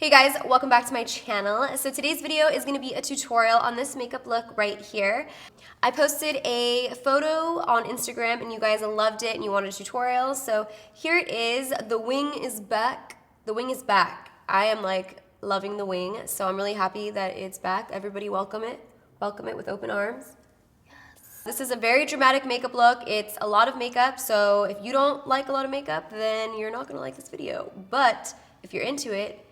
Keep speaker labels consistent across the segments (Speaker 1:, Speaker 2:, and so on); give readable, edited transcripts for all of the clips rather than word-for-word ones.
Speaker 1: Hey guys, welcome back to my channel. So today's video is going to be a tutorial on this makeup look right here. I posted a photo on Instagram and you guys loved it and you wanted a tutorial. So here it is. The wing is back. The wing is back. I am like loving the wing, so I'm really happy that it's back. Everybody welcome it. Welcome it with open arms. Yes. This is a very dramatic makeup look. It's a lot of makeup, so if you don't like a lot of makeup, then you're not going to like this video. But if you're into it,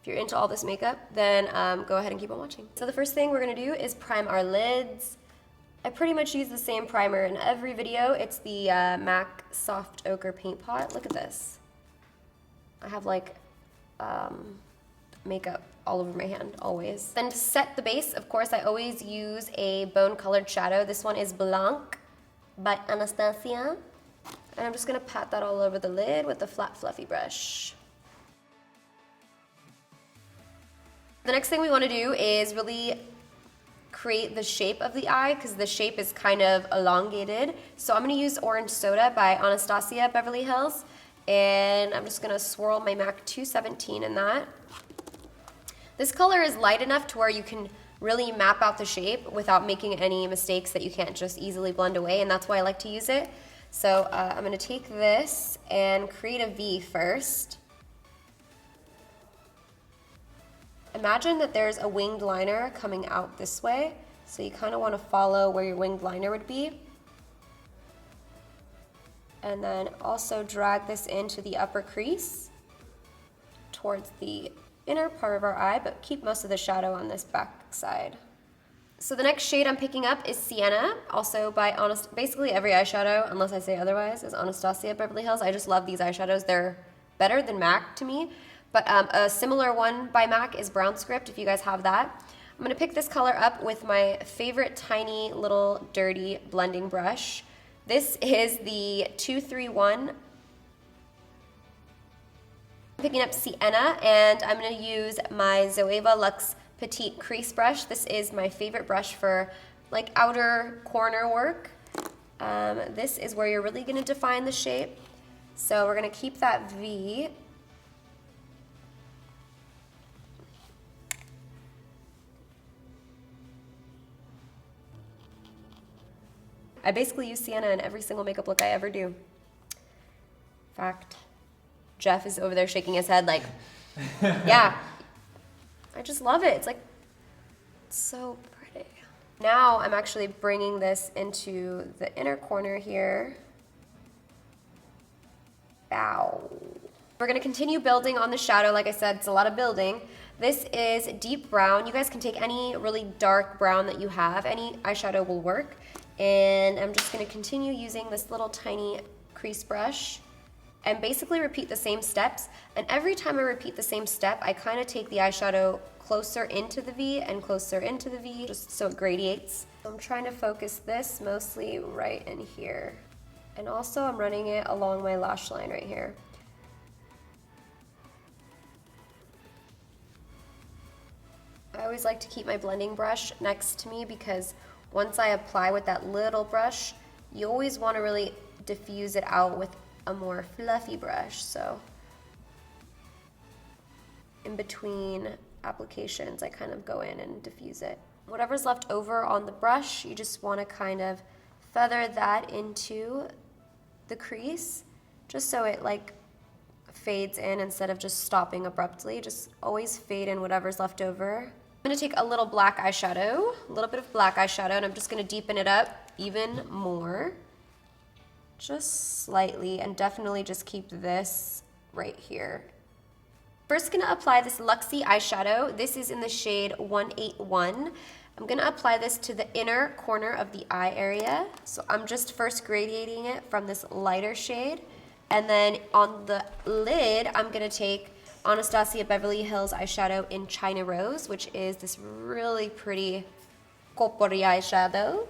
Speaker 1: if you're into all this makeup, then go ahead and keep on watching. So the first thing we're gonna do is prime our lids. I pretty much use the same primer in every video. It's the MAC Soft Ochre Paint Pot. Look at this. I have like makeup all over my hand, always. Then to set the base, of course, I always use a bone-colored shadow. This one is Blanc by Anastasia. And I'm just gonna pat that all over the lid with a flat, fluffy brush. The next thing we want to do is really create the shape of the eye because the shape is kind of elongated. So I'm going to use Orange Soda by Anastasia Beverly Hills, and I'm just going to swirl my MAC 217 in that. This color is light enough to where you can really map out the shape without making any mistakes that you can't just easily blend away, and that's why I like to use it. So I'm going to take this and create a V first. Imagine that there's a winged liner coming out this way, so you kind of want to follow where your winged liner would be. And then also drag this into the upper crease towards the inner part of our eye, but keep most of the shadow on this back side. So the next shade I'm picking up is Sienna, also by basically every eyeshadow, unless I say otherwise, is Anastasia Beverly Hills. I just love these eyeshadows. They're better than MAC to me. But a similar one by MAC is Brown Script, if you guys have that. I'm going to pick this color up with my favorite tiny little dirty blending brush. This is the 231. I'm picking up Sienna, and I'm going to use my Zoeva Luxe Petite crease brush. This is my favorite brush for like outer corner work. This is where you're really going to define the shape. So we're going to keep that V. I basically use Sienna in every single makeup look I ever do. In fact, Jeff is over there shaking his head like, yeah, I just love it. It's like, it's so pretty. Now I'm actually bringing this into the inner corner here. Bow. We're gonna continue building on the shadow. Like I said, it's a lot of building. This is deep brown. You guys can take any really dark brown that you have. Any eyeshadow will work. And I'm just going to continue using this little tiny crease brush and basically repeat the same steps. And every time I repeat the same step, I kind of take the eyeshadow closer into the V and closer into the V, just so it gradiates. I'm trying to focus this mostly right in here. And also I'm running it along my lash line right here. I always like to keep my blending brush next to me because once I apply with that little brush, you always want to really diffuse it out with a more fluffy brush. So in between applications, I kind of go in and diffuse it. Whatever's left over on the brush, you just want to kind of feather that into the crease, just so it like fades in instead of just stopping abruptly. Just always fade in whatever's left over. I'm going to take a little black eyeshadow, a little bit of black eyeshadow, and I'm just going to deepen it up even more, just slightly, and definitely just keep this right here. First, going to apply this Luxie eyeshadow. This is in the shade 181. I'm going to apply this to the inner corner of the eye area. So I'm just first gradiating it from this lighter shade, and then on the lid, I'm going to take Anastasia Beverly Hills eyeshadow in China Rose, which is this really pretty coppery eyeshadow.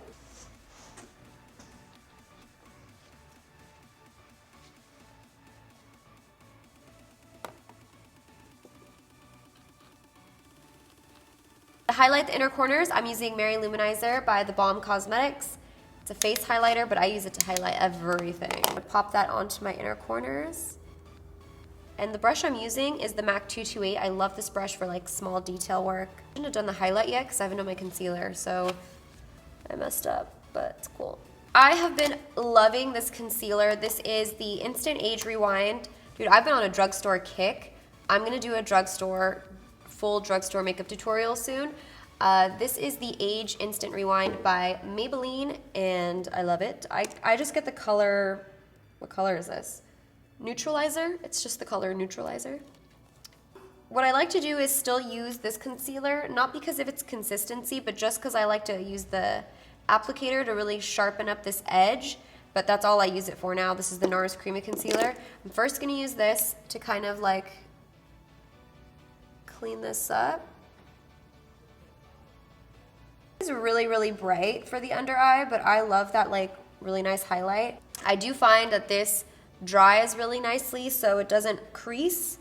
Speaker 1: To highlight the inner corners, I'm using Mary Lou Manizer by theBalm Cosmetics. It's a face highlighter, but I use it to highlight everything. I pop that onto my inner corners. And the brush I'm using is the MAC 228. I love this brush for like small detail work. I shouldn't have done the highlight yet because I haven't done my concealer, so I messed up, but it's cool. I have been loving this concealer. This is the Instant Age Rewind. Dude, I've been on a drugstore kick. I'm gonna do a full drugstore makeup tutorial soon. This is the Age Instant Rewind by Maybelline, and I love it. I just get the color, what color is this? Neutralizer. It's just the color Neutralizer. What I like to do is still use this concealer, not because of its consistency, but just because I like to use the applicator to really sharpen up this edge, but that's all I use it for now. This is the Nars Creamy Concealer. I'm first gonna use this to kind of like clean this up. It's really, really bright for the under eye, but I love that like really nice highlight. I do find that this dries really nicely so it doesn't crease.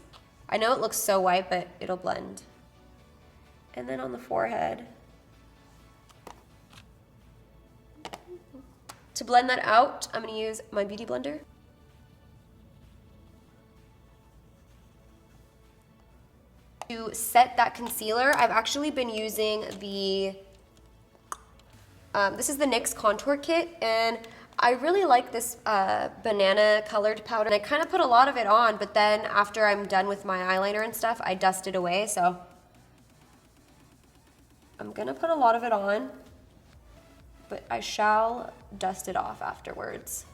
Speaker 1: I know it looks so white, but it'll blend. And then on the forehead. To blend that out, I'm gonna use my Beauty Blender. To set that concealer, I've actually been using the, this is the NYX Contour Kit, and I really like this banana colored powder. And I kind of put a lot of it on, but then after I'm done with my eyeliner and stuff, I dust it away, so I'm gonna put a lot of it on, but I shall dust it off afterwards.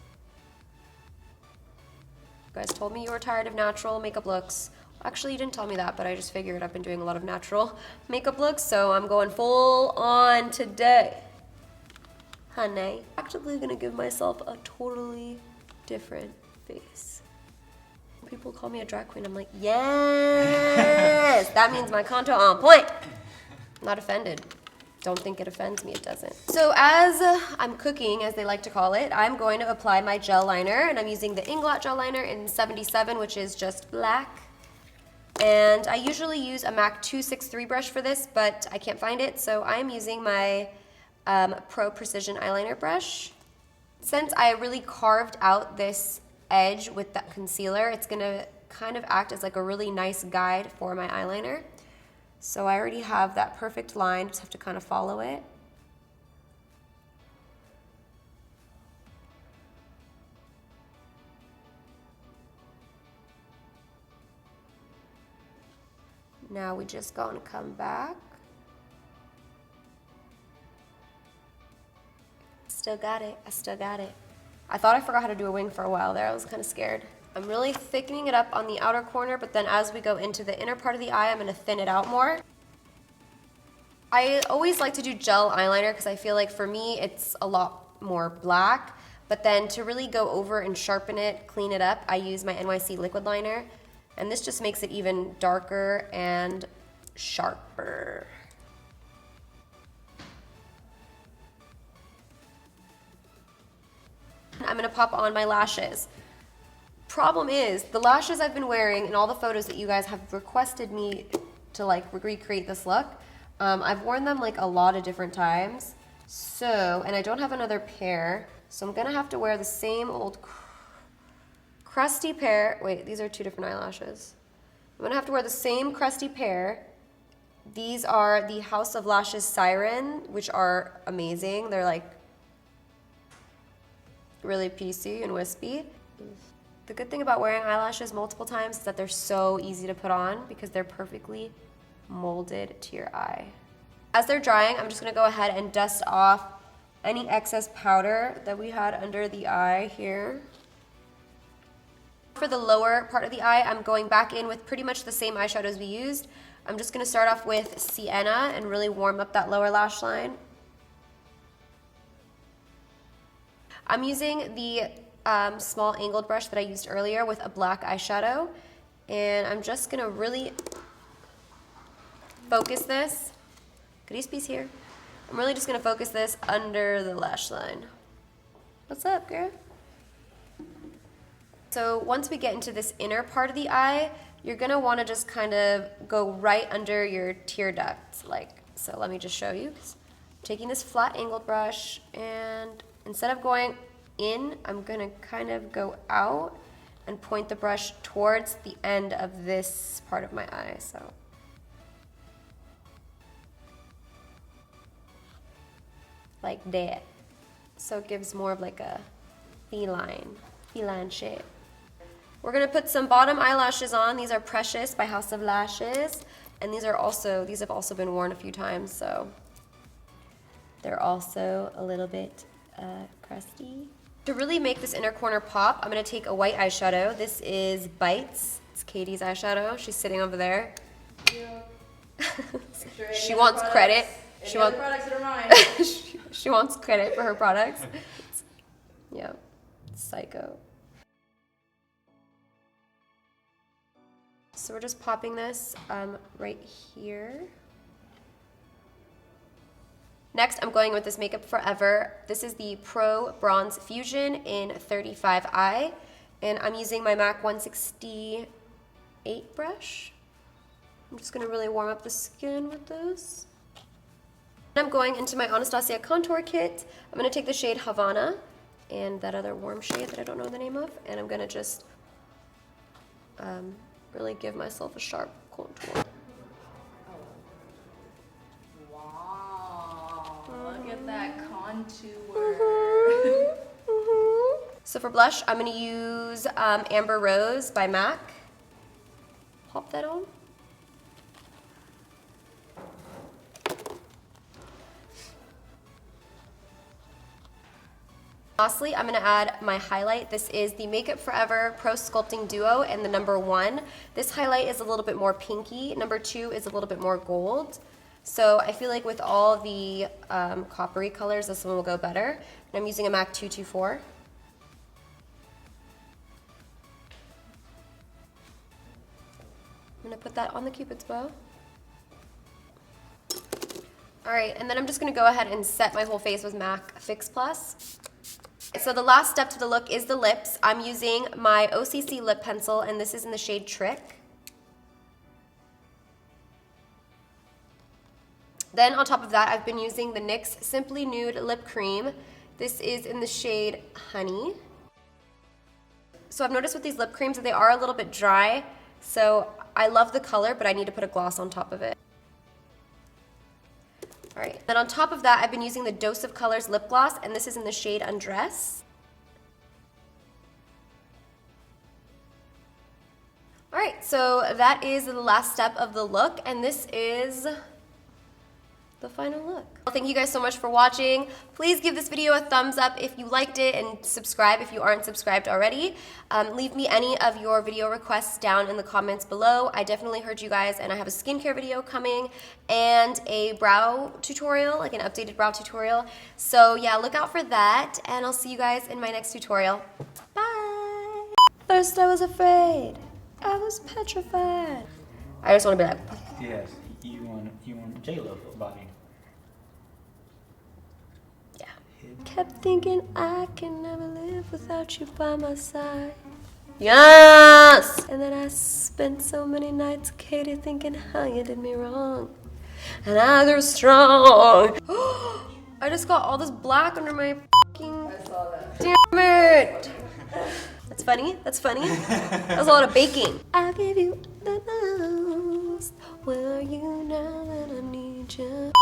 Speaker 1: You guys told me you were tired of natural makeup looks. Actually, you didn't tell me that, but I just figured I've been doing a lot of natural makeup looks, so I'm going full on today. Honey, I'm actually gonna give myself a totally different face. People call me a drag queen, I'm like, yes! That means my contour on point. I'm not offended. Don't think it offends me, it doesn't. So as I'm cooking, as they like to call it, I'm going to apply my gel liner, and I'm using the Inglot Gel Liner in 77, which is just black. And I usually use a MAC 263 brush for this, but I can't find it, so I'm using my Pro Precision eyeliner brush. Since I really carved out this edge with that concealer, it's gonna kind of act as like a really nice guide for my eyeliner. So I already have that perfect line, just have to kind of follow it. Now we just gonna come back. Still got it, I still got it. I thought I forgot how to do a wing for a while there, I was kind of scared. I'm really thickening it up on the outer corner, but then as we go into the inner part of the eye, I'm gonna thin it out more. I always like to do gel eyeliner because I feel like for me, it's a lot more black, but then to really go over and sharpen it, clean it up, I use my NYC Liquid Liner, and this just makes it even darker and sharper. I'm gonna pop on my lashes. Problem is, the lashes I've been wearing in all the photos that you guys have requested me to like recreate this look, I've worn them like a lot of different times. So, and I don't have another pair, so I'm gonna have to wear the same old crusty pair. Wait, these are two different eyelashes. I'm gonna have to wear the same crusty pair. These are the House of Lashes Siren, which are amazing. They're like really piecey and wispy. The good thing about wearing eyelashes multiple times is that they're so easy to put on because they're perfectly molded to your eye. As they're drying, I'm just gonna go ahead and dust off any excess powder that we had under the eye here. For the lower part of the eye, I'm going back in with pretty much the same eyeshadows we used. I'm just gonna start off with Sienna and really warm up that lower lash line. I'm using the small angled brush that I used earlier with a black eyeshadow, and I'm just gonna really focus this. Goodies piece here. I'm really just gonna focus this under the lash line. What's up, girl? So once we get into this inner part of the eye, you're gonna wanna just kind of go right under your tear ducts, like, so let me just show you. I'm taking this flat angled brush, and instead of going in, I'm gonna kind of go out, and point the brush towards the end of this part of my eye, so. Like that. So it gives more of like a feline shape. We're gonna put some bottom eyelashes on. These are Precious by House of Lashes. And these have also been worn a few times, so they're also a little bit crusty. To really make this inner corner pop, I'm gonna take a white eyeshadow. This is Bites. It's Katie's eyeshadow. She's sitting over there.
Speaker 2: Yeah.
Speaker 1: She wants credit.
Speaker 2: She wants products that are mine.
Speaker 1: She wants credit for her products. Yeah, psycho. So we're just popping this right here. Next, I'm going with this Makeup Forever. This is the Pro Bronze Fusion in 35i, and I'm using my MAC 168 brush. I'm just gonna really warm up the skin with this. I'm going into my Anastasia Contour Kit. I'm gonna take the shade Havana and that other warm shade that I don't know the name of, and I'm gonna just really give myself a sharp contour.
Speaker 2: Look at that contour.
Speaker 1: So for blush, I'm going to use Amber Rose by MAC. Pop that on. Lastly, I'm going to add my highlight. This is the Makeup Forever Pro Sculpting Duo and the number 1. This highlight is a little bit more pinky. Number 2 is a little bit more gold. So I feel like with all the coppery colors, this one will go better. And I'm using a MAC 224. I'm going to put that on the Cupid's bow. All right, and then I'm just going to go ahead and set my whole face with MAC Fix Plus. So the last step to the look is the lips. I'm using my OCC lip pencil, and this is in the shade Trick. Then on top of that, I've been using the NYX Simply Nude Lip Cream. This is in the shade Honey. So I've noticed with these lip creams that they are a little bit dry, so I love the color, but I need to put a gloss on top of it. All right, then on top of that, I've been using the Dose of Colors lip gloss, and this is in the shade Undress. All right, so that is the last step of the look, and this is the final look. Well, thank you guys so much for watching. Please give this video a thumbs up if you liked it, and subscribe if you aren't subscribed already. Leave me any of your video requests down in the comments below. I definitely heard you guys, and I have a skincare video coming and a brow tutorial, like an updated brow tutorial. So yeah, look out for that, and I'll see you guys in my next tutorial. Bye! First I was afraid. I was petrified. I just want to be like...
Speaker 3: Yes, you want J-Lo body.
Speaker 1: Yeah. Kept thinking I can never live without you by my side. Yes! And then I spent so many nights, Katie, thinking how you did me wrong. And I grew strong. I just got all this black under my fucking...
Speaker 2: I saw that.
Speaker 1: Damn it! That's funny? That's funny? That was a lot of baking. I'll give you the most. Will you now that I need you?